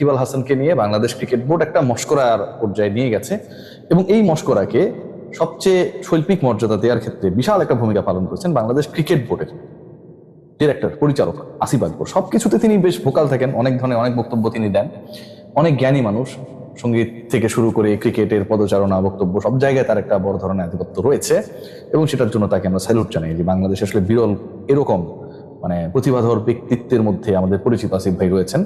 সাকিব আল হাসানকে নিয়ে Bangladesh cricket board একটা মশকরার পর্যায়ে নিয়ে গেছে এবং এই মশকরাকে সবচেয়ে শৈল্পিক মর্যাদা দেওয়ার ক্ষেত্রে বিশাল একটা ভূমিকা পালন করেছেন বাংলাদেশ ক্রিকেট বোর্ডের ডিরেক্টর, পরিচালক আসিফ আকবর। সবকিছুতে তিনি বেশ ভোকাল থাকেন, অনেক ধরনের অনেক বক্তব্য তিনি দেন। অনেক জ্ঞানী মানুষ, সঙ্গীত থেকে শুরু করে ক্রিকেটের পদচারণা, বক্তব্য, সব জায়গায় তার একটা বড় ধরনের আধিপত্য রয়েছে এবং সেটার জন্য তাকে আমরা স্যালুট জানাই যে বাংলাদেশে আসলে বিরল এরকম প্রতিভাধর ব্যক্তিত্বের মধ্যে আমাদের পরিচিত আসিফ ভাই রয়েছেন।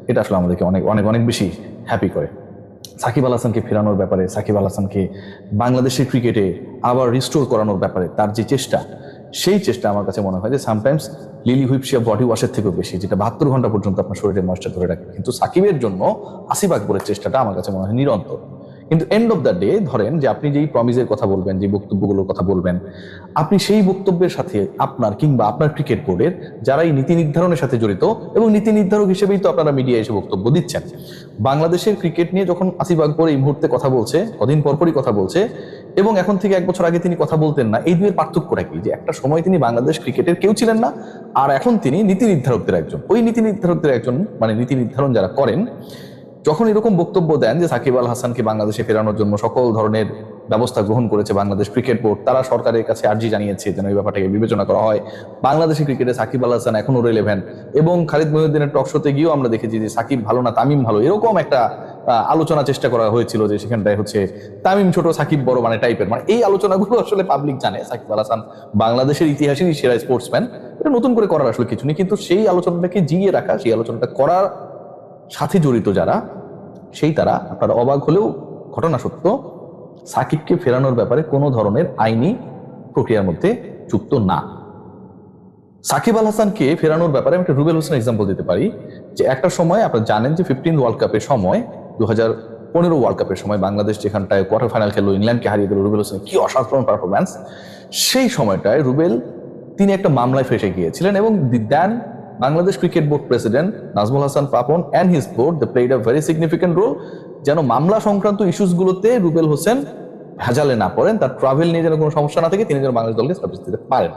এটা আসলে আমাদেরকে অনেক অনেক অনেক বেশি হ্যাপি করে। সাকিব আল হাসানকে ফেরানোর ব্যাপারে, সাকিব আল হাসানকে বাংলাদেশের ক্রিকেটে আবার রিস্টোর করানোর ব্যাপারে তার যে চেষ্টা, সেই চেষ্টা আমার কাছে মনে হয় যে সামটাইমস লিলি হুইপসিয়া বডি ওয়াশের থেকেও বেশি, যেটা 72 ঘন্টা পর্যন্ত আপনার শরীরের ময়েশ্চার ধরে রাখে। কিন্তু সাকিবের জন্য আসিফ আকবরের চেষ্টাটা আমার কাছে মনে হয় নিরন্তর। কিন্তু এন্ড অফ দ্য ডে ধরেন যে আপনি যেই প্রমিসের কথা বলবেন, যে বক্তব্যগুলোর কথা বলবেন, আপনি সেই বক্তব্যের সাথে আপনার কিংবা আপনার ক্রিকেট বোর্ডের যারা এই নীতি নির্ধারণের সাথে জড়িত, এবং নীতি নির্ধারক হিসেবেই তো আপনারা মিডিয়া এসে বক্তব্য দিচ্ছেন, বাংলাদেশের ক্রিকেট নিয়ে যখন আসিফ আকবর এই মুহূর্তে কথা বলছে, কদিন পরপরই কথা বলছে, এবং এখন থেকে 1 বছর আগে তিনি কথা বলতেন না, এই দুয়ের পার্থক্যটা কি? যে একটা সময় তিনি বাংলাদেশ ক্রিকেটের কেউ ছিলেন না, আর এখন তিনি নীতি নির্ধারকদের একজন। ওই নীতি নির্ধারকদের একজন, নীতি নির্ধারণ যারা করেন, যখন এরকম বক্তব্য দেন যে সাকিব আল হাসানকে বাংলাদেশে ফেরানোর জন্য সকল ধরনের ব্যবস্থা গ্রহণ করেছে বাংলাদেশ ক্রিকেট বোর্ড, তারা সরকারের কাছে আর্জি জানিয়েছে যেন এই ব্যাপারটাকে বিবেচনা করা হয়, বাংলাদেশের ক্রিকেটে সাকিব আল হাসান এখনো রিলেভেন্ট, এবং খালিদ মহিউদ্দিনের টক শোতে গিয়েও আমরা দেখেছি যে সাকিব ভালো না তামিম ভালো, এরকম একটা আলোচনা চেষ্টা করা হয়েছিল, যে সেখানটায় হচ্ছে তামিম ছোট সাকিব বড় টাইপের, এই আলোচনাগুলো আসলে পাবলিক জানে সাকিব আল হাসান বাংলাদেশের ইতিহাসেরই সেরা স্পোর্টসম্যান। এটা নতুন করে করার আসলে কিছু নেই, কিন্তু সেই আলোচনাটাকে জিইয়ে রাখা, সেই আলোচনাটা করার সাথে জড়িত যারা, তারা আপনারা অবাক হলেও ঘটনা সত্য, সাকিবকে ফেরানোর ব্যাপারে কোনো ধরনের আইনি প্রক্রিয়ার মধ্যে যুক্ত না। সাকিব আল হাসানকে ফেরানোর ব্যাপারে আমি একটা রুবেল হোসেন এক্সাম্পল দিতে পারি, যে একটা সময় আপনারা জানেন যে 15 ওয়ার্ল্ড কাপের সময়, 2015 ওয়ার্ল্ড কাপের সময় বাংলাদেশ যেখানটায় কোয়ার্টার ফাইনাল খেললো, ইংল্যান্ডকে হারিয়ে দিল, রুবেল হোসেন কি অসাধারণ পারফরম্যান্স। সেই সময়টায় রুবেল তিনি একটা মামলায় ফেসে গিয়েছিলেন, এবং then Bangladesh cricket board president Nazmul Hasan Papon and his board they played a very significant role, যেন মামলা সংক্রান্ত ইস্যুসগুলোতে রুবেল হোসেন ভেজালে না পড়েন, তার ট্রাভেল নিয়ে যেন কোনো সমস্যা না থাকে, তিনি যেন বাংলাদেশ দলকে সার্ভিস দিতে পারেন।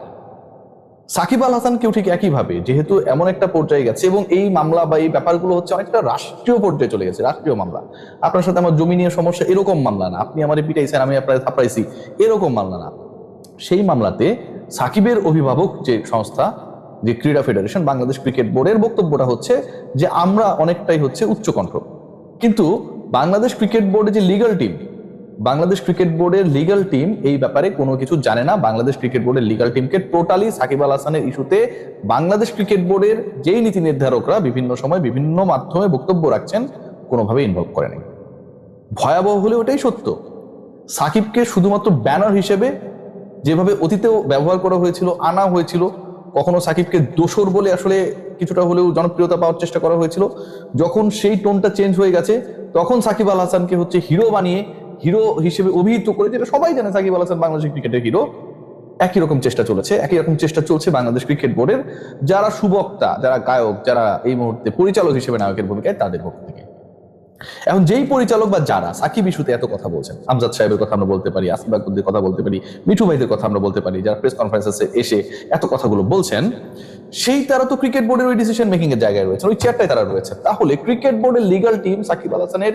সাকিব আল হাসানকেও ঠিক একইভাবে, যেহেতু এমন একটা পর্যায়ে গেছে এবং এই মামলা বা এই ব্যাপারগুলো হচ্ছে অনেকটা রাষ্ট্রীয় পর্যায়ে চলে গেছে, রাষ্ট্রীয় মামলা, আপনার সাথে আমার জমি নিয়ে সমস্যা এরকম মামলা না, আপনি আমার পিটাইছেন আমি আপনার থাপড়াইছি এরকম মামলা না। সেই মামলাতে সাকিবের অভিভাবক যে সংস্থা, যে ক্রীড়া ফেডারেশন, বাংলাদেশ ক্রিকেট বোর্ডের বক্তব্যটা হচ্ছে যে আমরা অনেকটাই হচ্ছে উচ্চকণ্ঠ, কিন্তু বাংলাদেশ ক্রিকেট বোর্ডের যে লিগ্যাল টিম, বাংলাদেশ ক্রিকেট বোর্ডের লিগ্যাল টিম এই ব্যাপারে কোনো কিছু জানে না। বাংলাদেশ ক্রিকেট বোর্ডের লিগ্যাল টিমকে টোটালি সাকিব আল হাসানের ইস্যুতে বাংলাদেশ ক্রিকেট বোর্ডের যেই নীতি নির্ধারকরা বিভিন্ন সময় বিভিন্ন মাধ্যমে বক্তব্য রাখছেন, কোনোভাবে ইনভলভ করেনি। ভয়াবহ হলে ওটাই সত্য, সাকিবকে শুধুমাত্র ব্যানার হিসেবে যেভাবে অতীতেও ব্যবহার করা হয়েছিল, আনা হয়েছিল, কখনো সাকিবকে দোসর বলে আসলে কিছুটা হলেও জনপ্রিয়তা পাওয়ার চেষ্টা করা হয়েছিল, যখন সেই টোনটা চেঞ্জ হয়ে গেছে, তখন সাকিব আল হাসানকে হচ্ছে হিরো বানিয়ে, হিরো হিসেবে অভিহিত করে, যেটা সবাই জানে সাকিব আল হাসান বাংলাদেশের ক্রিকেটের হিরো। একই রকম চেষ্টা চলেছে, একই রকম চেষ্টা চলছে বাংলাদেশ ক্রিকেট বোর্ডের যারা সুবক্তা, যারা গায়ক, যারা এই মুহূর্তে পরিচালক হিসেবে নায়কের ভূমিকায়, তাদের পক্ষ থেকে। এখন যেই পরিচালক বা যারা সাকিব ইস্যুতে এত কথা বলছেন, আমজাদ সাহেবের কথা আমরা বলতে পারি, আসিফ আকবরদের কথা বলতে পারি, মিঠু ভাইদের কথা আমরা বলতে পারি, যারা প্রেস কনফারেন্সে এসে এত কথাগুলো বলছেন, তারা তো ক্রিকেট বোর্ডের ওই ডিসিশন মেকিং এর জায়গায় রয়েছে, ওই চেয়ারটাই তারা রয়েছে। তাহলে ক্রিকেট বোর্ডের লিগ্যাল টিম সাকিব আল হাসানের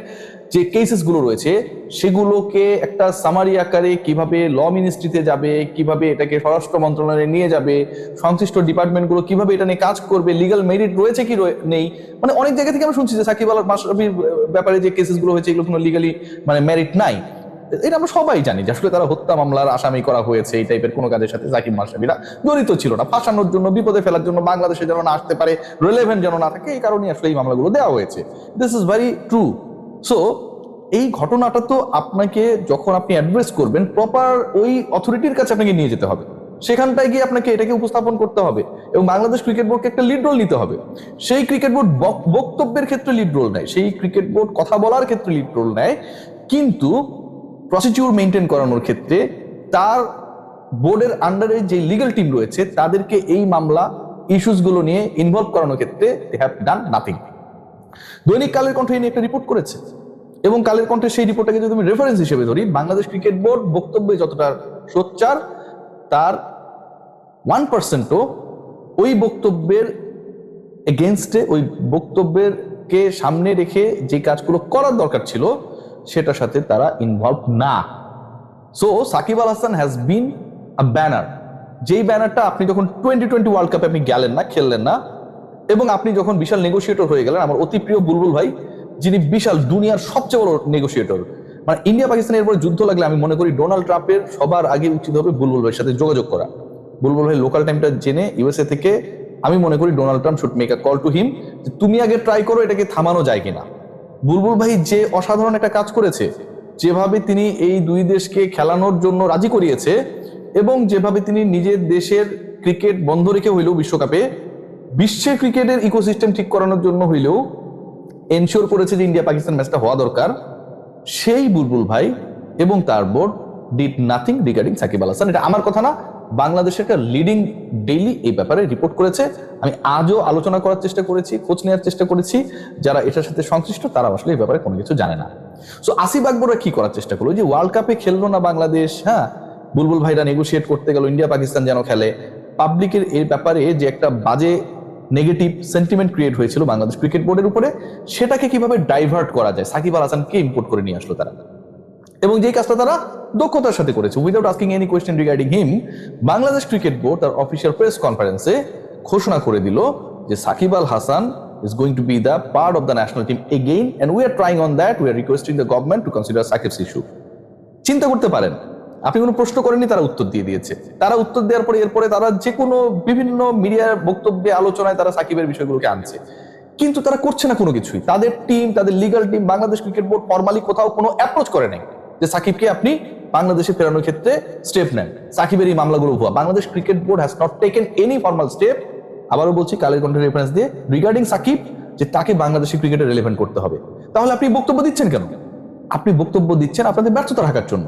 যে কেসেস গুলো রয়েছে, সেগুলোকে একটা সামারি আকারে কিভাবে ল মিনিস্ট্রিতে যাবে, কিভাবে এটাকে স্বরাষ্ট্র মন্ত্রণালয়ে নিয়ে যাবে, সংশ্লিষ্ট ডিপার্টমেন্ট গুলো কিভাবে এটা নিয়ে কাজ করবে, লিগ্যাল মেরিট রয়েছে কি নেই, অনেক জায়গা থেকে আমরা শুনছি যে সাকিব আল মাশরাফির ব্যাপারে যে কেসেস গুলো হয়েছে, এগুলো কোনো লিগালি মেরিট নাই। এটা আমরা সবাই জানি যে আসলে তারা হত্যা মামলার আসামি করা হয়েছে, এই টাইপের কোনো কাজের সাথে সাকিব মাশরাফিরা জড়িত ছিল না, ফাঁসানোর জন্য, বিপদে ফেলার জন্য, বাংলাদেশে যেন না আসতে পারে, রিলেভেন্ট যেন না থাকে, এই কারণে আসলে এই মামলাগুলো দেওয়া হয়েছে। This is very true. So এই ঘটনাটা তো আপনাকে যখন আপনি অ্যাড্রেস করবেন, প্রপার ওই অথরিটির কাছে আপনাকে নিয়ে যেতে হবে, সেখানটায় গিয়ে আপনাকে এটাকে উপস্থাপন করতে হবে, এবং বাংলাদেশ ক্রিকেট বোর্ডকে একটা লিড রোল নিতে হবে। সেই ক্রিকেট বোর্ড বক্তব্যের ক্ষেত্রে লিড রোল নেয়, সেই ক্রিকেট বোর্ড কথা বলার ক্ষেত্রে লিড রোল নেয়, কিন্তু প্রসিডিউর মেনটেন করানোর ক্ষেত্রে তার বোর্ডের আন্ডারে যে লিগ্যাল টিম রয়েছে, তাদেরকে এই মামলা ইস্যুস গুলো নিয়ে ইনভলভ করানোর ক্ষেত্রে দে হ্যাভ ডান নাথিং। দৈনিক কালের কণ্ঠ নিয়ে একটা রিপোর্ট করেছে, এবং কালের কণ্ঠে সেই রিপোর্টটাকে যদি আমি রেফারেন্স হিসেবে ধরি, বাংলাদেশ ক্রিকেট বোর্ড বক্তব্যে যতটা সোচ্চার, তার 1%ও ওই বক্তব্যের এগেনস্টে, ওই বক্তব্যের কে সামনে রেখে যে কাজগুলো করার দরকার ছিল সেটার সাথে তারা ইনভলভ না। So Shakib Al Hasan has been a banner, যেই ব্যানারটা আপনি যখন 2020 ওয়ার্ল্ড কাপে আপনি গেলেন না, খেললেন না, এবং আপনি যখন বিশাল নেগোসিয়েটর হয়ে গেলেন, আমার অতি প্রিয় বুলবুল ভাই যিনি বিশাল দুনিয়ার সবচেয়ে বড় নেগোসিয়েটর, মানে ইন্ডিয়া পাকিস্তানের এরপরে যুদ্ধ লাগলে আমি মনে করি ডোনাল্ড ট্রাম্পের সবার আগে উচিত হবে বুলবুল ভাইয়ের সাথে যোগাযোগ করা। বুলবুল ভাই লোকাল টাইমটা জেনে ইউএসএ থেকে আমি মনে করি Donald Trump should make a call to him, তুমি আগে ট্রাই করো এটাকে থামানো যায় কিনা। বুলবুল ভাই যে অসাধারণ একটা কাজ করেছে, যেভাবে তিনি এই দুই দেশকে খেলানোর জন্য রাজি করিয়েছে, এবং যেভাবে তিনি নিজের দেশের ক্রিকেট বন্ধ রেখে হইলেও বিশ্বকাপে বিশ্বের ক্রিকেটের ইকোসিস্টেম ঠিক করানোর জন্য হইলেও এনশিওর করেছে যে ইন্ডিয়া পাকিস্তান ম্যাচটা হওয়া দরকার, সেই বুলবুল ভাই এবং তার board did nothing regarding Shakib Al Hasan. এটা আমার কথা না, বাংলাদেশের একটা লিডিং ডেইলি এই ব্যাপারে রিপোর্ট করেছে। আমি আজও আলোচনা করার চেষ্টা করেছি, খোঁজ নেওয়ার চেষ্টা করেছি, যারা এটার সাথে সংশ্লিষ্ট তারা আসলে এই ব্যাপারে কোনো কিছু জানে না। সো আসিফ আকবররা কি করার চেষ্টা করলো, যে ওয়ার্ল্ড কাপে খেললো না বাংলাদেশ, হ্যাঁ বুলবুল ভাইরা নেগোসিয়েট করতে গেল ইন্ডিয়া পাকিস্তান যেন খেলে, পাবলিকের এই ব্যাপারে যে একটা বাজে নেগেটিভ সেন্টিমেন্ট ক্রিয়েট হয়েছিল বাংলাদেশ ক্রিকেট বোর্ডের উপরে, সেটাকে কিভাবে ডাইভার্ট করা যায়, সাকিব আল হাসানকে ইম্পোর্ট করে নিয়ে আসলো তারা, এবং যেই কাজটা তারা দক্ষতার সাথে করেছে without asking any question regarding him. Bangladesh cricket board তার অফিসিয়াল প্রেস কনফারেন্সে ঘোষণা করে দিল যে Shakib Al Hasan is going to be the part of the national team again and we are trying on that, we are requesting the government to consider Sakib's issue. চিন্তা করতে পারেন, আপনি কোনো প্রশ্ন করেননি, তারা উত্তর দিয়ে দিয়েছে। তারা উত্তর দেওয়ার পরে এরপরে তারা যে কোনো বিভিন্ন মিডিয়ার বক্তব্যে আলোচনায় তারা সাকিবের বিষয়গুলোকে আনছে, কিন্তু তারা করছে না কোনো কিছুই। তাদের টিম, তাদের legal team, Bangladesh cricket board formally কোথাও কোনো অ্যাপ্রোচ করে নাই যে সাকিবকে আপনি বাংলাদেশে ফেরানোর ক্ষেত্রে স্টেপ নেন, সাকিবের এই মামলাগুলো ভুয়া। Bangladesh cricket board has not taken any formal step, আবারও বলছি কালের কণ্ঠে রেফারেন্স দিয়ে, রিগার্ডিং সাকিব, যে তাকে বাংলাদেশি ক্রিকেটে রেলেভেন্ট করতে হবে। তাহলে আপনি বক্তব্য দিচ্ছেন কেন? আপনি বক্তব্য দিচ্ছেন আপনাদের ব্যর্থতা ঢাকার জন্য।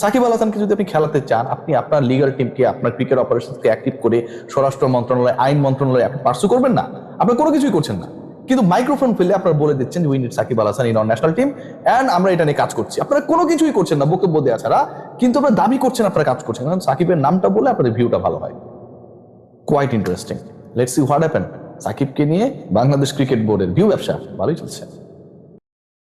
সাকিব আল হাসানকে যদি আপনি খেলাতে চান, আপনি আপনার লিগাল টিমকে, আপনার ক্রিকেট অপারেশনকে অ্যাক্টিভ করে স্বরাষ্ট্র মন্ত্রণালয়, আইন মন্ত্রণালয় আপনি পার্সু করবেন না, আপনি কোনো কিছুই করছেন না, কিন্তু মাইক্রোফোন ফেলে আপনারা বলে দিচ্ছেন we need Shakib Al Hasan in our national team and আমরা এটা নিয়ে কাজ করছি। আপনারা কোনো কিছুই করছেন না বক্তব্য দেওয়া ছাড়া, কিন্তু আপনারা দাবি করছেন আপনারা কাজ করছেন, কারণ সাকিবের নামটা বলে আপনাদের ভিউটা ভালো হয়। Quite interesting, let's see what happen. সাকিবকে নিয়ে বাংলাদেশ ক্রিকেট বোর্ডের ভিউ ব্যবসা ভালোই চলছে।